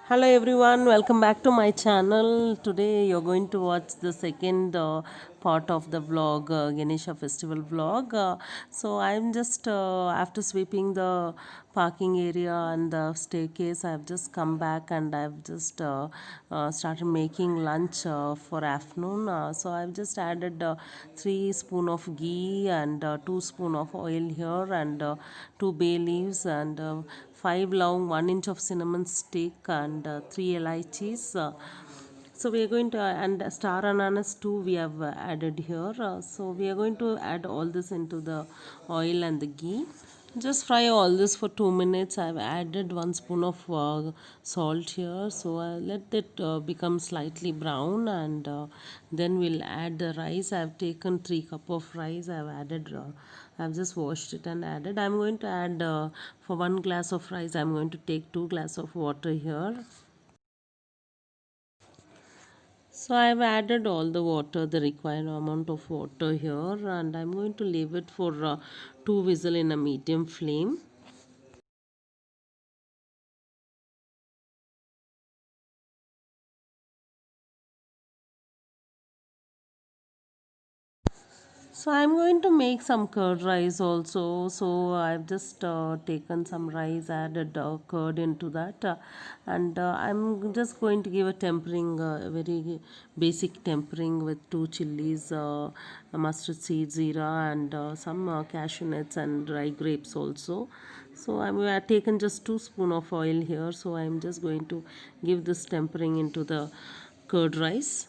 Hello everyone, welcome back to my channel. Today you're going to watch the second part of the vlog, Ganesha festival vlog. So I'm just after sweeping the parking area and the staircase, I've just come back and I've just started making lunch for afternoon. So I've just added 3 spoon of ghee and 2 spoon of oil here and 2 bay leaves and 5 long, 1 inch of cinnamon stick and 3 LICs. So we are going to and star ananas too we have added here. So we are going to add all this into the oil and the ghee. Just fry all this for 2 minutes. I've added 1 spoon of salt here. So let it become slightly brown and then we'll add the rice. I've taken 3 cup of rice. I've added. I've just washed it and added. I'm going to add for 1 glass of rice. I'm going to take 2 glass of water here. So I've added all the water, the required amount of water here, and I'm going to leave it for 2 whistles in a medium flame. So I'm going to make some curd rice also. So I've just taken some rice, added curd into that, and I'm just going to give a tempering, a very basic tempering with 2 chilies, mustard seeds, zira, and some cashew nuts and dry grapes also. So I've taken just 2 spoon of oil here. So I'm just going to give this tempering into the curd rice.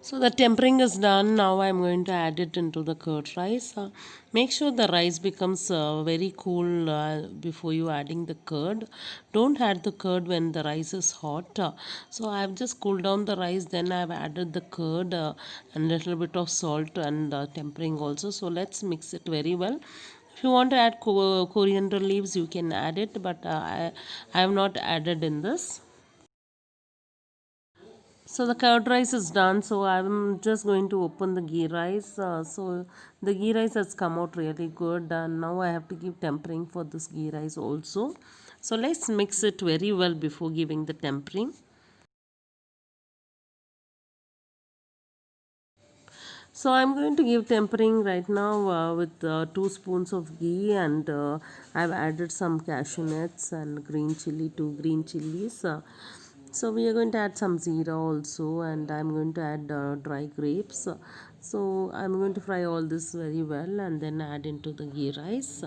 So the tempering is done. Now I'm going to add it into the curd rice. Make sure the rice becomes very cool before you adding the curd. Don't add the curd when the rice is hot. So I've just cooled down the rice. Then I've added the curd and a little bit of salt and tempering also. So let's mix it very well. If you want to add coriander leaves, you can add it. But I have not added in this. So the curd rice is done. So I'm just going to open the ghee rice. So the ghee rice has come out really good, and now I have to give tempering for this ghee rice also. So let's mix it very well before giving the tempering. So I'm going to give tempering right now with 2 spoons of ghee, and I've added some cashew nuts and green chili, 2 green chilies. So we are going to add some zira also, and I'm going to add dry grapes. So I'm going to fry all this very well and then add into the ghee rice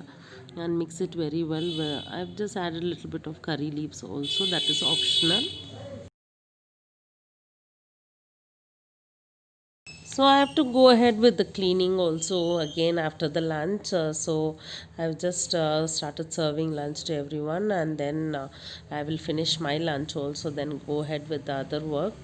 and mix it very well. I've just added a little bit of curry leaves also, that is optional. So I have to go ahead with the cleaning also again after the lunch. So I've just started serving lunch to everyone, and then I will finish my lunch also. Then go ahead with the other work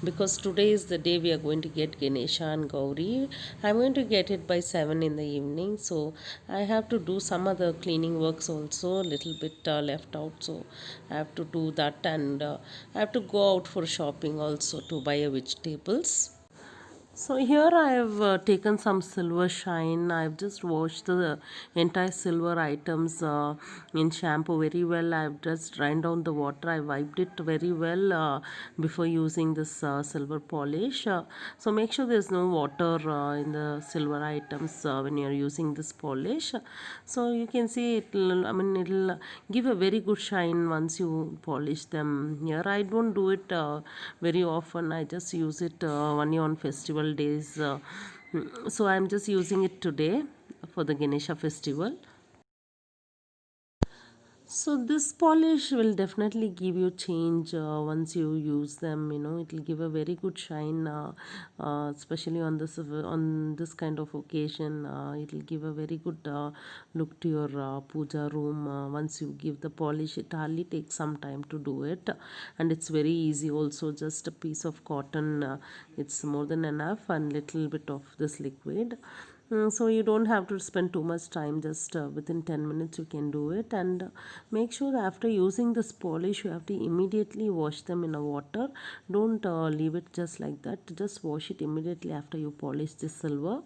because today is the day we are going to get Ganesha and Gauri. I'm going to get it by 7 in the evening. So I have to do some other cleaning works also. A little bit left out, so I have to do that, and I have to go out for shopping also to buy vegetables. So here I have taken some silver shine. I've just washed the entire silver items in shampoo very well. I've just drained down the water. I wiped it very well before using this silver polish. So make sure there's no water in the silver items when you're using this polish. So you can see it'll give a very good shine once you polish them. Here I don't do it very often. I just use it only on festival days. So I'm just using it today for the Ganesha festival. So this polish will definitely give you change once you use them. It will give a very good shine, especially on this kind of occasion. It will give a very good look to your puja room. Once you give the polish, it hardly takes some time to do it, and it's very easy. Also, just a piece of cotton, it's more than enough, and little bit of this liquid. So you don't have to spend too much time, just within 10 minutes you can do it. And make sure that after using this polish you have to immediately wash them in a water. Don't leave it just like that. Just wash it immediately after you polish the silver.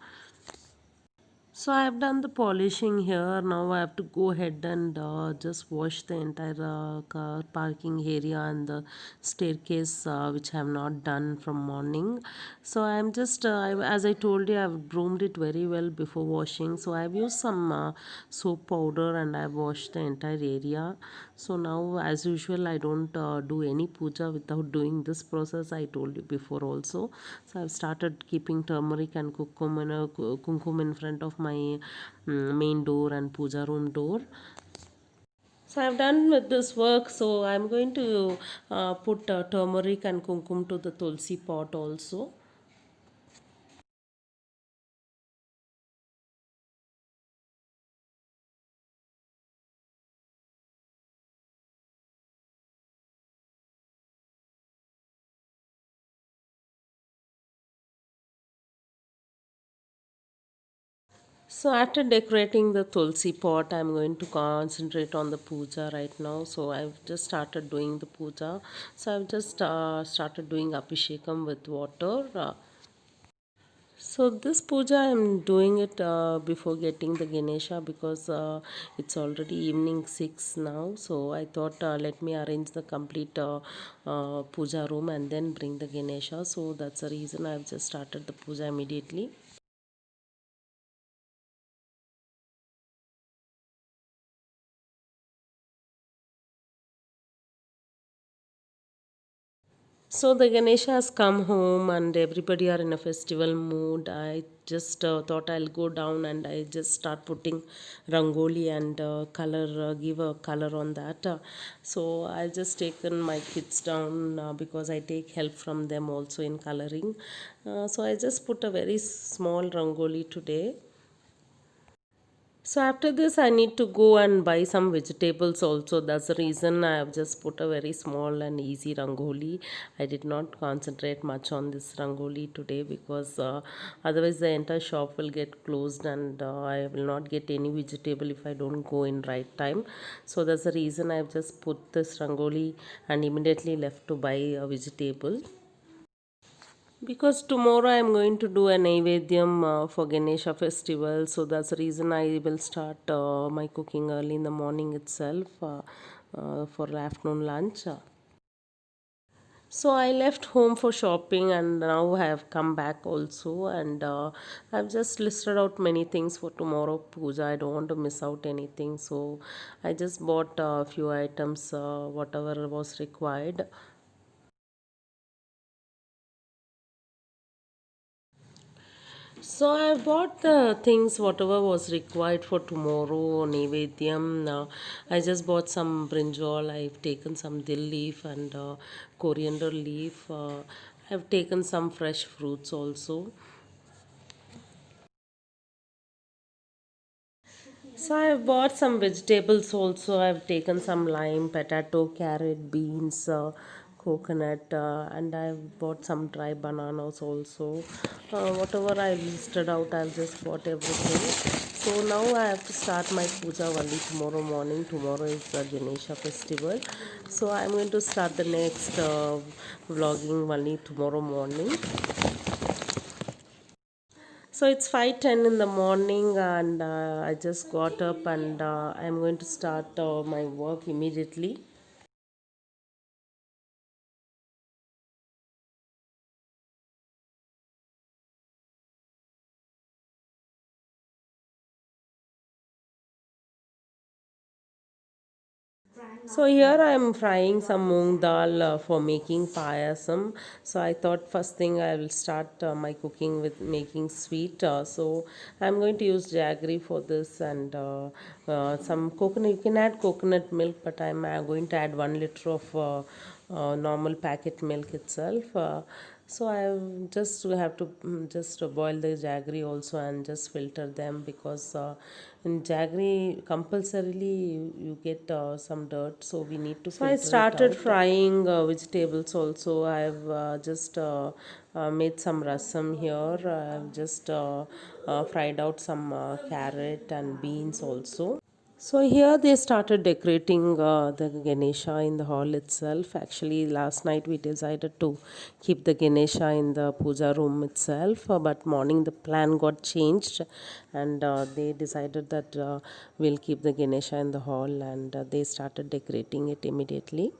So I've done the polishing here. Now I have to go ahead and just wash the entire car parking area and the staircase, which I have not done from morning. So I'm just, as I told you, I've broomed it very well before washing. So I've used some soap powder and I've washed the entire area. So now, as usual, I don't do any puja without doing this process. I told you before also. So I've started keeping turmeric and kumkum in front of my main door and puja room door. So I've done with this work. So I'm going to put turmeric and kumkum to the tulsi pot also. So after decorating the tulsi pot, I'm going to concentrate on the puja right now. So I've just started doing the puja. So I've just started doing abhishekam with water. So this puja I'm doing it before getting the Ganesha because it's already evening 6 now. So I thought let me arrange the complete puja room and then bring the Ganesha. So that's the reason I've just started the puja immediately. So the Ganesha has come home and everybody are in a festival mood. I just thought I'll go down and I just start putting rangoli and give a color on that. So I just taken my kids down because I take help from them also in coloring. So I just put a very small rangoli today. So after this, I need to go and buy some vegetables also. That's the reason I have just put a very small and easy rangoli. I did not concentrate much on this rangoli today because otherwise the entire shop will get closed and I will not get any vegetable if I don't go in right time. So that's the reason I've just put this rangoli and immediately left to buy a vegetable. Because tomorrow I'm going to do a Naivedyam for Ganesha festival, so that's the reason I will start my cooking early in the morning itself for afternoon lunch. So I left home for shopping and now I have come back also and I've just listed out many things for tomorrow puja. I don't want to miss out anything, so I just bought a few items, whatever was required. So I bought the things whatever was required for tomorrow Naivedyam. I just bought some brinjal. I've taken some dill leaf and coriander leaf. I've taken some fresh fruits also. So I've bought some vegetables also. I've taken some lime, potato, carrot, beans, coconut, and I've bought some dry bananas also. Whatever I listed out, I've just bought everything. So now I have to start my puja only tomorrow morning. Tomorrow is the Ganesha festival. So I'm going to start the next vlogging only tomorrow morning. So it's 5:10 in the morning and I just got up and I'm going to start my work immediately. So here I am frying some moong dal for making payasam. So I thought first thing I will start my cooking with making sweet. So I'm going to use jaggery for this and some coconut. You can add coconut milk, but I'm going to add 1 liter of normal packet milk itself. So I just have to just boil the jaggery also and just filter them because in jaggery compulsorily you get some dirt, so we need to filter it out. So I started frying vegetables also. I've just made some rasam here. I've just fried out some carrot and beans also. So here they started decorating the Ganesha in the hall itself. Actually, last night we decided to keep the Ganesha in the puja room itself, but morning the plan got changed, and they decided that we'll keep the Ganesha in the hall, and they started decorating it immediately.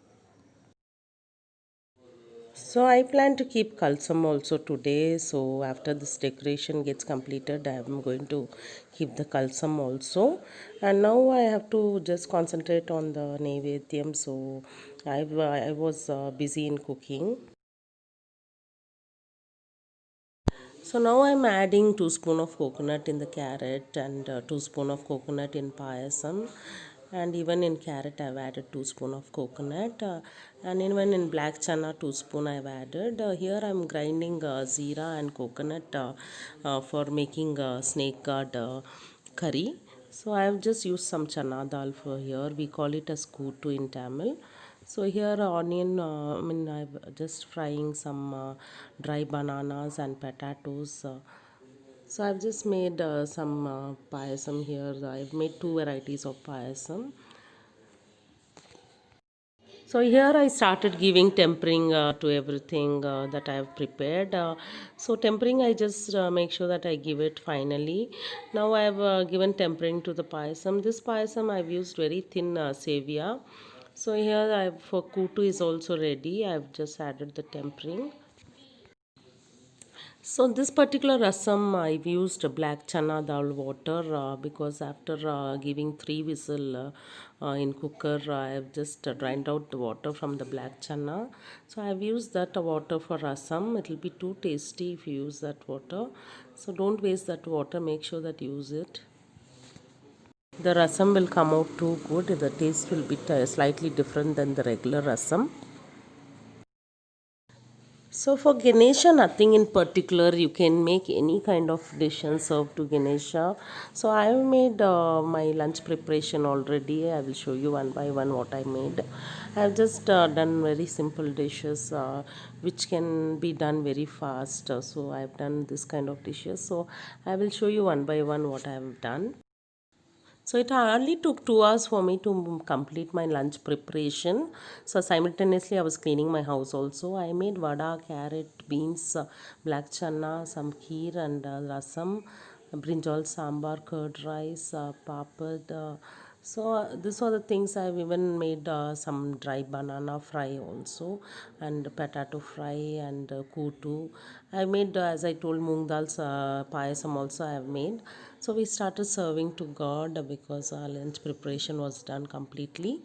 So I plan to keep Kalsam also today. So after this decoration gets completed, I am going to keep the Kalsam also. And now I have to just concentrate on the Naivedyam. So I was busy in cooking. So now I'm adding 2 spoon of coconut in the carrot and 2 spoon of coconut in payasam, and even in carrot I've added 2 spoon of coconut, and even in black chana 2 spoon I've added. Here I'm grinding zeera and coconut for making snake guard curry. So I've just used some chana dal for here. We call it as kutu in Tamil. So here onion, I'm just frying some dry bananas and potatoes. So I've just made some payasam here. I've made two varieties of payasam. So here I started giving tempering to everything that I have prepared. So tempering I just make sure that I give it finally. Now I have given tempering to the payasam. This payasam I've used very thin sevia. So here I have, for kutu is also ready. I've just added the tempering. So this particular rasam I've used black chana dal water because after giving 3 whistle in cooker I've just drained out the water from the black chana. So I've used that water for rasam. It will be too tasty if you use that water. So don't waste that water. Make sure that you use it. The rasam will come out too good. The taste will be slightly different than the regular rasam. So for Ganesha, nothing in particular. You can make any kind of dish and serve to Ganesha. So I have made my lunch preparation already. I will show you one by one what I made. I have just done very simple dishes which can be done very fast. So I have done this kind of dishes. So I will show you one by one what I have done. So it hardly took 2 hours for me to complete my lunch preparation. So simultaneously I was cleaning my house also. I made vada, carrot, beans, black chana, some kheer and rasam, brinjal sambar, curd rice, papad. These are the things. I've even made some dry banana fry also, and potato fry and kutu. I made, as I told, moong dal's payasam also I have made. So we started serving to God because our lunch preparation was done completely.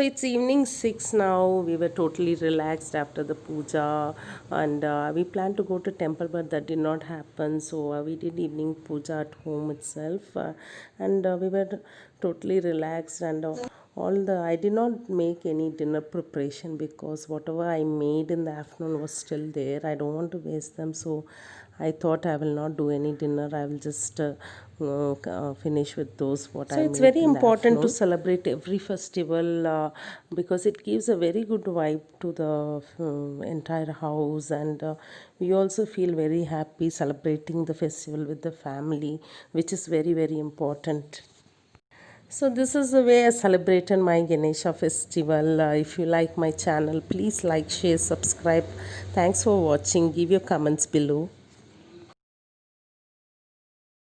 So it's evening 6 now. We were totally relaxed after the puja, and we planned to go to temple, but that did not happen. So we did evening puja at home itself, and we were totally relaxed. And all the I did not make any dinner preparation because whatever I made in the afternoon was still there. I don't want to waste them, so I thought I will not do any dinner. I will just finish with those what so I it's made very in the important to afternoon. Celebrate every festival because it gives a very good vibe to the entire house, and we also feel very happy celebrating the festival with the family, which is very very important. So this is the way I celebrated my Ganesha festival. If you like my channel, please like, share, subscribe. Thanks for watching. Give your comments below.